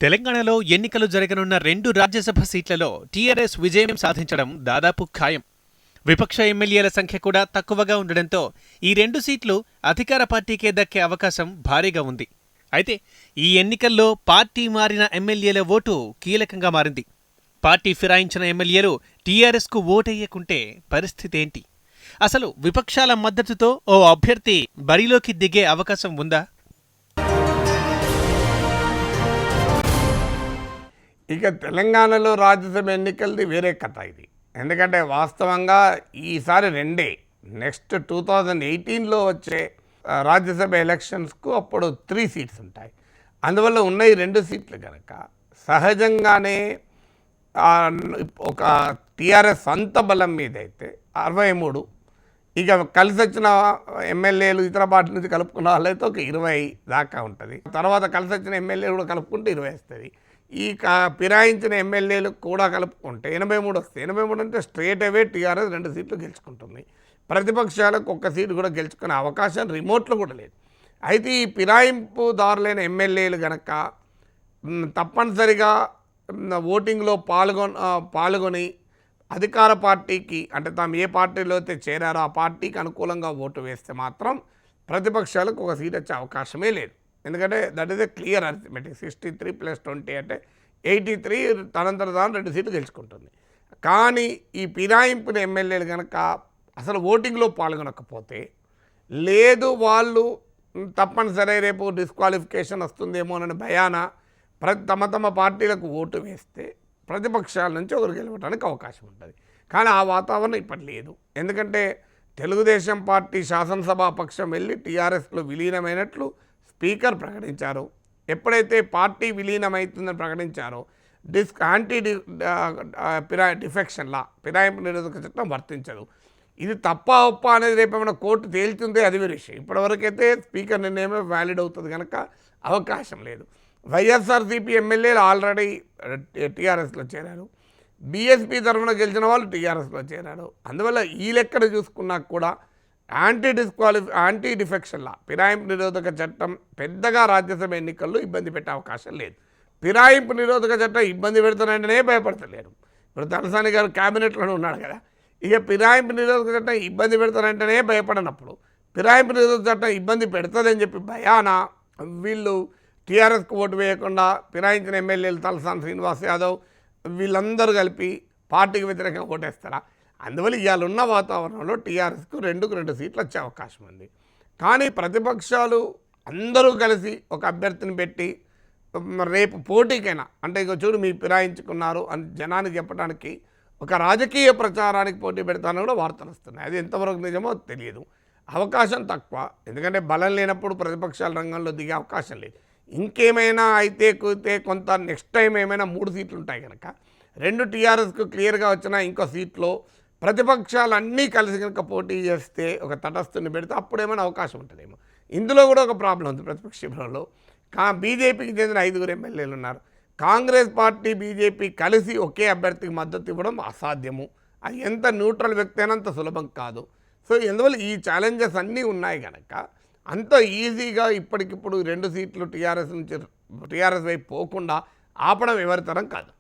తెలంగాణలో ఎన్నికలు జరగనున్న 2 రాజ్యసభ సీట్లలో టీఆర్ఎస్ విజయం సాధించడం దాదాపు ఖాయం. విపక్ష ఎమ్మెల్యేల సంఖ్య కూడా తక్కువగా ఉండడంతో ఈ 2 సీట్లు అధికార పార్టీకే దక్కే అవకాశం భారీగా ఉంది. అయితే ఈ ఎన్నికల్లో పార్టీ మారిన ఎమ్మెల్యేల ఓటు కీలకంగా మారింది. పార్టీ ఫిరాయించిన ఎమ్మెల్యేలు టీఆర్ఎస్కు ఓటెయ్యకుంటే పరిస్థితేంటి? అసలు విపక్షాల మద్దతుతో ఓ అభ్యర్థి బరిలోకి దిగే అవకాశం ఉందా? ఇక తెలంగాణలో రాజ్యసభ ఎన్నికలది వేరే కథ ఇది. ఎందుకంటే వాస్తవంగా ఈసారి రెండే, నెక్స్ట్ 2018లో వచ్చే రాజ్యసభ ఎలక్షన్స్కు అప్పుడు 3 సీట్స్ ఉంటాయి. అందువల్ల ఉన్న ఈ 2 సీట్లు కనుక సహజంగానే ఒక టీఆర్ఎస్ సొంత బలం మీద అయితే 63, ఇక కలిసి వచ్చిన ఎమ్మెల్యేలు ఇతర పార్టీ నుంచి కలుపుకున్న వాళ్ళైతే ఒక 20 దాకా ఉంటుంది. తర్వాత కలిసి వచ్చిన ఎమ్మెల్యేలు కూడా కలుపుకుంటే 20 వస్తుంది. ఈ ఫిరాయించిన ఎమ్మెల్యేలు కూడా కలుపుకుంటే 83 వస్తాయి. 83 అంటే స్ట్రేట్ అవే టీఆర్ఎస్ 2 సీట్లు గెలుచుకుంటుంది. ప్రతిపక్షాలకు 1 సీటు కూడా గెలుచుకునే అవకాశం రిమోట్లో కూడా లేదు. అయితే ఈ ఫిరాయింపుదారులైన ఎమ్మెల్యేలు కనుక తప్పనిసరిగా ఓటింగ్లో పాల్గొని అధికార పార్టీకి, అంటే తాము ఏ పార్టీలో అయితే చేరారో ఆ పార్టీకి అనుకూలంగా ఓటు వేస్తే మాత్రం ప్రతిపక్షాలకు 1 సీట్ వచ్చే అవకాశమే లేదు. ఎందుకంటే that is a clear arithmetic. 63 + 20 అంటే 83, తనంతర తాను 2 సీట్లు గెలుచుకుంటుంది. కానీ ఈ ఫిరాయింపున ఎమ్మెల్యేలు కనుక అసలు ఓటింగ్లో పాల్గొనకపోతే, లేదు వాళ్ళు తప్పనిసరి రేపు డిస్క్వాలిఫికేషన్ వస్తుందేమోనని భయాన తమ పార్టీలకు ఓటు వేస్తే ప్రతిపక్షాల నుంచి ఒకరు గెలవడానికి అవకాశం ఉంటుంది. కానీ ఆ వాతావరణం ఇప్పటి లేదు. ఎందుకంటే తెలుగుదేశం పార్టీ శాసనసభా పక్షం వెళ్ళి టీఆర్ఎస్లో విలీనమైనట్లు స్పీకర్ ప్రకటించారు. ఎప్పుడైతే పార్టీ విలీనమవుతుందని ప్రకటించారో యాంటీ డిఫెక్షన్ లా, ఫిరాయింపు నిరోధక చట్టం వర్తించదు. ఇది తప్ప ఒప్ప అనేది రేపు ఏమైనా కోర్టు తేల్చుందే అది వేరే విషయం. ఇప్పటివరకైతే స్పీకర్ నిర్ణయమే వ్యాలిడ్ అవుతుంది కనుక అవకాశం లేదు. వైఎస్ఆర్సీపీ ఎమ్మెల్యేలు ఆల్రెడీ టీఆర్ఎస్లో చేరారు. బీఎస్పీ తరఫున గెలిచిన వాళ్ళు టీఆర్ఎస్లో చేరారు. అందువల్ల ఈ లెక్కన చూసుకున్నా కూడా యాంటీ డిఫెక్షన్ లా, ఫిరాయింపు నిరోధక చట్టం పెద్దగా రాజ్యసభ ఎన్నికల్లో ఇబ్బంది పెట్టే అవకాశం లేదు. ఫిరాయింపు నిరోధక చట్టం ఇబ్బంది పెడుతున్నాయంటేనే భయపడతలేరు. ఇప్పుడు తలసాని గారు క్యాబినెట్లోనే ఉన్నాడు కదా. ఇక ఫిరాయింపు నిరోధక చట్టం ఇబ్బంది పెడతానంటేనే భయపడనప్పుడు ఫిరాయింపు నిరోధక చట్టం ఇబ్బంది పెడుతుందని చెప్పి భయాన వీళ్ళు టీఆర్ఎస్కు ఓటు వేయకుండా ఫిరాయించిన ఎమ్మెల్యేలు తలసాని శ్రీనివాస్ యాదవ్ వీళ్ళందరూ కలిపి పార్టీకి వ్యతిరేకంగా ఓటేస్తారా? అందువల్ల ఇవాళ ఉన్న వాతావరణంలో టీఆర్ఎస్కు 2 సీట్లు వచ్చే అవకాశం ఉంది. కానీ ప్రతిపక్షాలు అందరూ కలిసి ఒక అభ్యర్థిని పెట్టి రేపు పోటీకైనా, అంటే ఇక చూడు మీ ఫిరాయించుకున్నారు అని జనానికి చెప్పడానికి ఒక రాజకీయ ప్రచారానికి పోటీ పెడతానని కూడా వార్తలు వస్తున్నాయి. అది ఎంతవరకు నిజమో తెలియదు. అవకాశం తక్కువ. ఎందుకంటే బలం లేనప్పుడు ప్రతిపక్షాల రంగంలో దిగే అవకాశం లేదు. ఇంకేమైనా అయితే కొంత నెక్స్ట్ టైం ఏమైనా 3 సీట్లు ఉంటాయి కనుక 2 టీఆర్ఎస్కు క్లియర్గా వచ్చినా ఇంకో సీట్లో ప్రతిపక్షాలన్నీ కలిసి కనుక పోటీ చేస్తే ఒక తటస్థుని పెడితే అప్పుడేమైనా అవకాశం ఉంటుందేమో. ఇందులో కూడా ఒక ప్రాబ్లం ఉంది ప్రతిపక్షంలో. బీజేపీకి చెందిన 5 ఎమ్మెల్యేలు ఉన్నారు. కాంగ్రెస్ పార్టీ బీజేపీ కలిసి ఒకే అభ్యర్థికి మద్దతు ఇవ్వడం అసాధ్యము. అది ఎంత న్యూట్రల్ వ్యక్తి అయినా అంత సులభం కాదు. సో ఎందువల్ల ఈ ఛాలెంజెస్ అన్నీ ఉన్నాయి కనుక అంత ఈజీగా ఇప్పటికిప్పుడు 2 సీట్లు టీఆర్ఎస్ వైపు పోకుండా ఆపడం ఎవరి తరం కాదు.